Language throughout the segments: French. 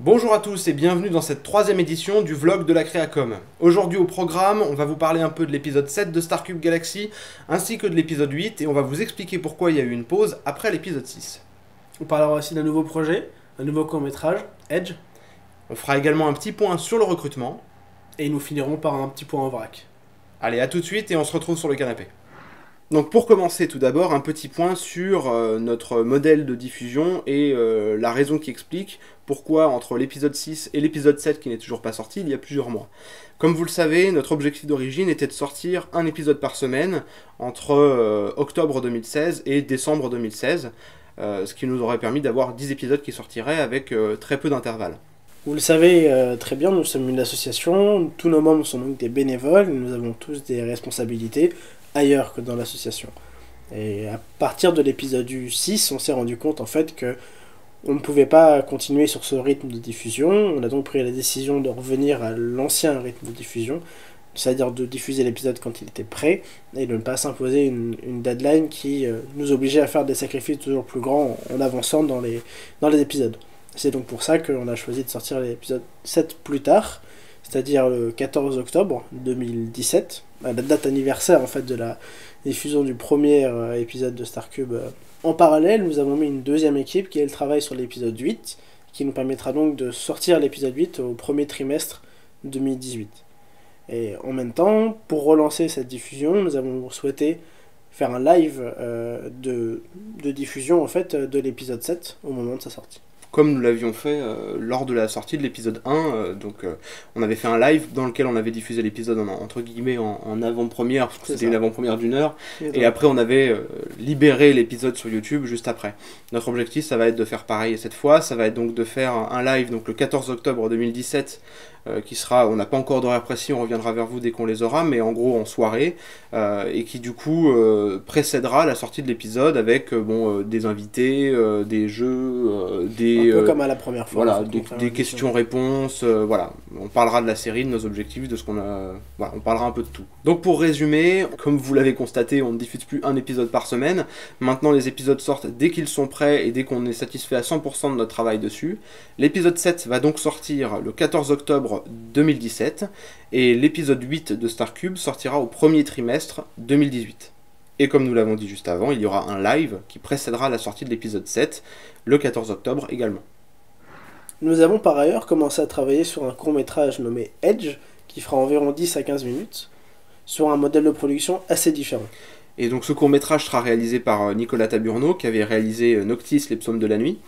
Bonjour à tous et bienvenue dans cette troisième édition du vlog de la Créacom. Aujourd'hui au programme, on va vous parler un peu de l'épisode 7 de Starcube Galaxy, ainsi que de l'épisode 8, et on va vous expliquer pourquoi il y a eu une pause après l'épisode 6. On parlera aussi d'un nouveau projet, un nouveau court-métrage, Edge, On fera également un petit point sur le recrutement. et nous finirons par un petit point en vrac. Allez, à tout de suite et on se retrouve sur le canapé. Donc pour commencer tout d'abord, un petit point sur notre modèle de diffusion et la raison qui explique pourquoi entre l'épisode 6 et l'épisode 7 qui n'est toujours pas sorti, il y a plusieurs mois. Comme vous le savez, notre objectif d'origine était de sortir un épisode par semaine entre octobre 2016 et décembre 2016, ce qui nous aurait permis d'avoir 10 épisodes qui sortiraient avec très peu d'intervalle. Vous le savez très bien, nous sommes une association, tous nos membres sont donc des bénévoles, nous avons tous des responsabilités ailleurs que dans l'association. Et à partir de l'épisode 6, on s'est rendu compte en fait que on ne pouvait pas continuer sur ce rythme de diffusion, on a donc pris la décision de revenir à l'ancien rythme de diffusion, c'est-à-dire de diffuser l'épisode quand il était prêt, et de ne pas s'imposer une deadline qui nous obligeait à faire des sacrifices toujours plus grands en avançant dans les épisodes. C'est donc pour ça qu'on a choisi de sortir l'épisode 7 plus tard, c'est-à-dire le 14 octobre 2017, à la date anniversaire en fait de la diffusion du premier épisode de Starcube. En parallèle, nous avons mis une deuxième équipe qui elle travaille sur l'épisode 8, qui nous permettra donc de sortir l'épisode 8 au premier trimestre 2018. Et en même temps, pour relancer cette diffusion, nous avons souhaité faire un live de diffusion en fait de l'épisode 7 au moment de sa sortie. Comme nous l'avions fait lors de la sortie de l'épisode 1, on avait fait un live dans lequel on avait diffusé l'épisode entre guillemets en avant-première, parce que c'était une avant-première d'une heure, et après on avait libéré l'épisode sur YouTube juste après. Notre objectif, ça va être de faire pareil cette fois, ça va être donc de faire un live donc le 14 octobre 2017, qui sera, on n'a pas encore d'horaire précis, on reviendra vers vous dès qu'on les aura, mais en gros en soirée, et qui du coup précédera la sortie de l'épisode avec des invités, des jeux, un peu comme à la première fois. Voilà, des questions-réponses, voilà. On parlera de la série, de nos objectifs, de ce qu'on a... Voilà, on parlera un peu de tout. Donc pour résumer, comme vous l'avez constaté, on ne diffuse plus un épisode par semaine. Maintenant les épisodes sortent dès qu'ils sont prêts et dès qu'on est satisfait à 100% de notre travail dessus. L'épisode 7 va donc sortir le 14 octobre 2017 et l'épisode 8 de Starcube sortira au premier trimestre 2018. Et comme nous l'avons dit juste avant, il y aura un live qui précédera la sortie de l'épisode 7, le 14 octobre également. Nous avons par ailleurs commencé à travailler sur un court-métrage nommé Edge, qui fera environ 10 à 15 minutes, sur un modèle de production assez différent. Et donc ce court-métrage sera réalisé par Nicolas Taburno, qui avait réalisé Noctis, les psaumes de la nuit.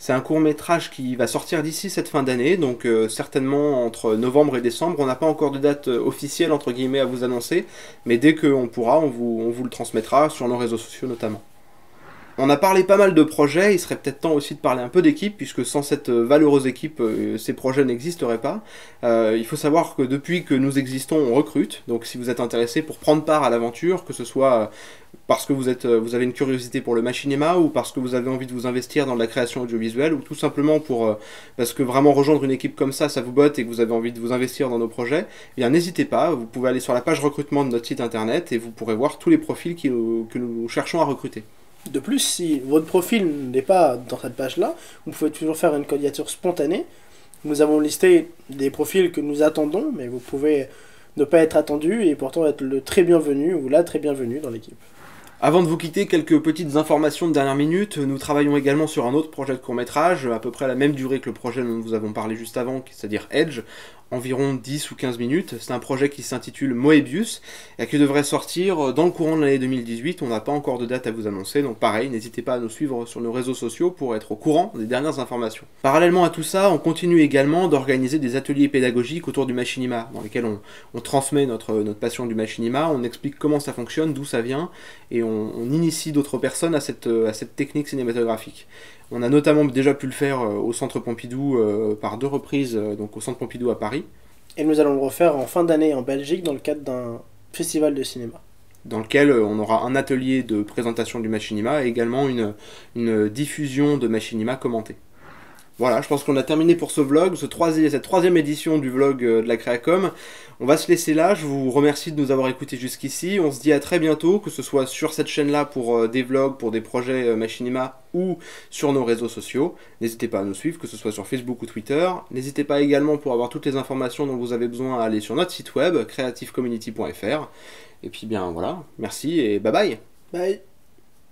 C'est un court-métrage qui va sortir d'ici cette fin d'année, donc certainement entre novembre et décembre. On n'a pas encore de date officielle, entre guillemets, à vous annoncer, mais dès qu'on pourra, on vous le transmettra sur nos réseaux sociaux notamment. On a parlé pas mal de projets, il serait peut-être temps aussi de parler un peu d'équipe, puisque sans cette valeureuse équipe, ces projets n'existeraient pas. Il faut savoir que depuis que nous existons, on recrute, donc si vous êtes intéressé pour prendre part à l'aventure, que ce soit parce que vous avez une curiosité pour le machinima, ou parce que vous avez envie de vous investir dans la création audiovisuelle, ou tout simplement parce que vraiment rejoindre une équipe comme ça vous botte et que vous avez envie de vous investir dans nos projets, eh bien n'hésitez pas, vous pouvez aller sur la page recrutement de notre site internet et vous pourrez voir tous les profils que nous cherchons à recruter. De plus, si votre profil n'est pas dans cette page-là, vous pouvez toujours faire une candidature spontanée. Nous avons listé des profils que nous attendons, mais vous pouvez ne pas être attendu et pourtant être le très bienvenu ou la très bienvenue dans l'équipe. Avant de vous quitter, quelques petites informations de dernière minute. Nous travaillons également sur un autre projet de court-métrage, à peu près la même durée que le projet dont nous avons parlé juste avant, c'est-à-dire Edge, environ 10 ou 15 minutes. C'est un projet qui s'intitule Moebius et qui devrait sortir dans le courant de l'année 2018. On n'a pas encore de date à vous annoncer, donc pareil, n'hésitez pas à nous suivre sur nos réseaux sociaux pour être au courant des dernières informations. Parallèlement à tout ça, on continue également d'organiser des ateliers pédagogiques autour du machinima, dans lesquels on transmet notre passion du machinima, on explique comment ça fonctionne, d'où ça vient, et on initie d'autres personnes à cette technique cinématographique. On a notamment déjà pu le faire au Centre Pompidou par 2 reprises, donc au Centre Pompidou à Paris. Et nous allons le refaire en fin d'année en Belgique dans le cadre d'un festival de cinéma. Dans lequel on aura un atelier de présentation du machinima et également une diffusion de machinima commentée. Voilà, je pense qu'on a terminé pour ce vlog, cette troisième édition du vlog de la Créacom. On va se laisser là, je vous remercie de nous avoir écoutés jusqu'ici. On se dit à très bientôt, que ce soit sur cette chaîne-là pour des vlogs, pour des projets Machinima ou sur nos réseaux sociaux. N'hésitez pas à nous suivre, que ce soit sur Facebook ou Twitter. N'hésitez pas également pour avoir toutes les informations dont vous avez besoin à aller sur notre site web, creativecommunity.fr. Et puis bien voilà, merci et bye bye. Bye.